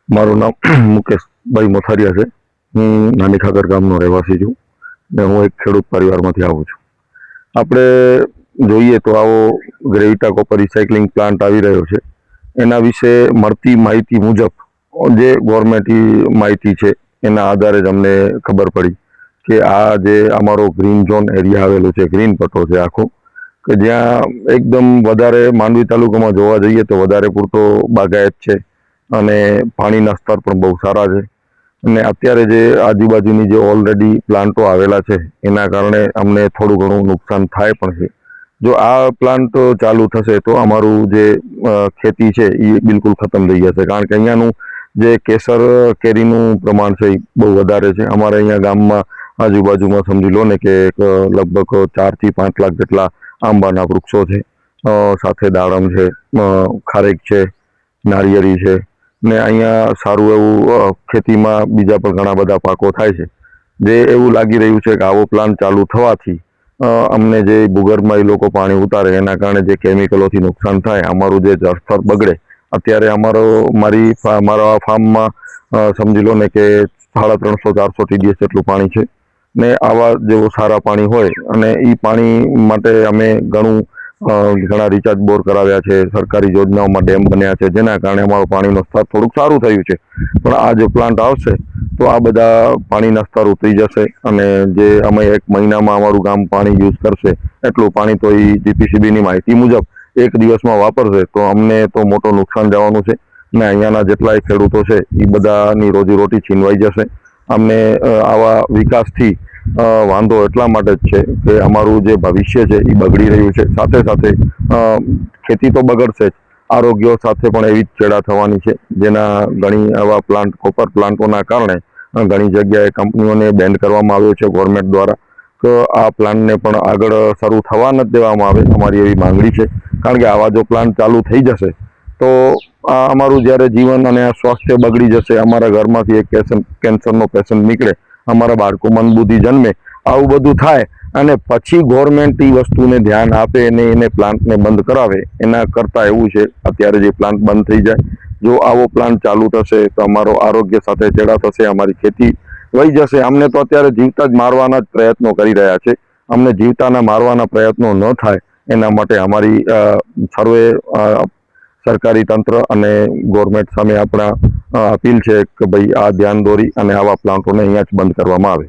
મારું નામ મુકેશભાઈ મોથારિયા છે। હું નાની ખાતર ગામનો રહેવાસી છું ને હું એક ખેડૂત પરિવારમાંથી આવું છું। આપણે જોઈએ તો આવો ગ્રેવિટા કોપર રિસાયકલિંગ પ્લાન્ટ આવી રહ્યો છે, એના વિશે મળતી માહિતી મુજબ જે ગવર્મેન્ટની માહિતી છે એના આધારે જ અમને ખબર પડી કે આ જે અમારો ગ્રીન ઝોન એરિયા આવેલો છે, ગ્રીન પટ્ટો છે આખો, કે જ્યાં એકદમ વધારે માંડવી તાલુકામાં જોવા જઈએ તો વધારે પૂરતો બાગાયત છે અને પાણીના સ્તર પણ બહુ સારા છે। અને અત્યારે જે આજુબાજુની જે ઓલરેડી પ્લાન્ટો આવેલા છે એના કારણે અમને થોડું ઘણું નુકસાન થાય પણ છે। જો આ પ્લાન્ટ ચાલુ થશે તો અમારું જે ખેતી છે એ બિલકુલ ખતમ થઈ જશે, કારણ કે અહીંયાનું જે કેસર કેરીનું પ્રમાણ છે એ બહુ વધારે છે। અમારે અહીંયા ગામમાં આજુબાજુમાં સમજી લો ને કે લગભગ 4 થી 5 લાખ જેટલા આંબાના વૃક્ષો છે, સાથે દાડમ છે, ખારેક છે, નારિયેળી છે ને અહીંયા સારું એવું ખેતીમાં બીજા પણ ઘણા બધા પાકો થાય છે। જે એવું લાગી રહ્યું છે કે આવો પ્લાન ચાલુ થવાથી અમને જે ભૂગર્ભમાં એ લોકો પાણી ઉતારે એના કારણે જે કેમિકલોથી નુકસાન થાય, અમારું જે જળસ્તર બગડે। અત્યારે મારા ફાર્મમાં સમજી લો ને કે 350-400 TDS જેટલું પાણી છે ને આવા જેવું સારા પાણી હોય અને એ પાણી માટે અમે ઘણા રિચાર્જ બોર કરાવ્યા છે, સરકારી યોજનાઓમાં ડેમ બન્યા છે, જેના કારણે અમારું પાણીનું સ્તર થોડુંક સારું થયું છે। પણ આ જો પ્લાન્ટ આવશે તો આ બધા પાણીના સ્તર ઉતરી જશે અને જે અમે 1 મહિનામાં અમારું ગામ પાણી યુઝ કરશે એટલું પાણી તો એ જીપીસીબીની માહિતી મુજબ 1 દિવસમાં વાપરશે તો અમને તો મોટું નુકસાન જવાનું છે ને અહીંયાના જેટલાય ખેડૂતો છે એ બધાની રોજીરોટી છીનવાઈ જશે। અમને આવા વિકાસથી વાંધો એટલા માટે જ છે કે અમારું જે ભવિષ્ય છે એ બગડી રહ્યું છે, સાથે સાથે ખેતી તો બગડશે જ, આરોગ્ય સાથે પણ એવી જ ચેડા થવાની છે, જેના ઘણી આવા પ્લાન્ટ કોપર પ્લાન્ટોના કારણે ઘણી જગ્યાએ કંપનીઓને બેન્ડ કરવામાં આવ્યો છે ગવર્મેન્ટ દ્વારા, તો આ પ્લાન્ટને પણ આગળ શરૂ થવા ન દેવામાં આવે, અમારી એવી માંગણી છે। કારણ કે આવા જો પ્લાન્ટ ચાલુ થઈ જશે તો અમારું જ્યારે જીવન અને સ્વાસ્થ્ય બગડી જશે, અમારા ઘરમાંથી એક કેન્સરનો પેશન્ટ નીકળે, અમારા બાળકો મંદબુદ્ધિ જન્મે, આવું બધું થાય અને પછી ગવર્મેન્ટ એ વસ્તુને ધ્યાન આપે અને એને પ્લાન્ટને બંધ કરાવે એના કરતાં એવું છે અત્યારે જે પ્લાન્ટ બંધ થઈ જાય। જો આવો પ્લાન્ટ ચાલુ થશે તો અમારો આરોગ્ય સાથે ચેડા થશે, અમારી ખેતી વહી જશે। અમને તો અત્યારે જીવતા જ મારવાના જ પ્રયત્નો કરી રહ્યા છે, અમને જીવતાના મારવાના પ્રયત્નો ન થાય એના માટે અમારી સર્વે સરકારી તંત્ર અને ગવર્મેન્ટ સામે આપણા અપીલ છે કે ભાઈ આ ધ્યાન દોરી અને આવા પ્લાન્ટોને અહીંયા જ બંધ કરવામાં આવે।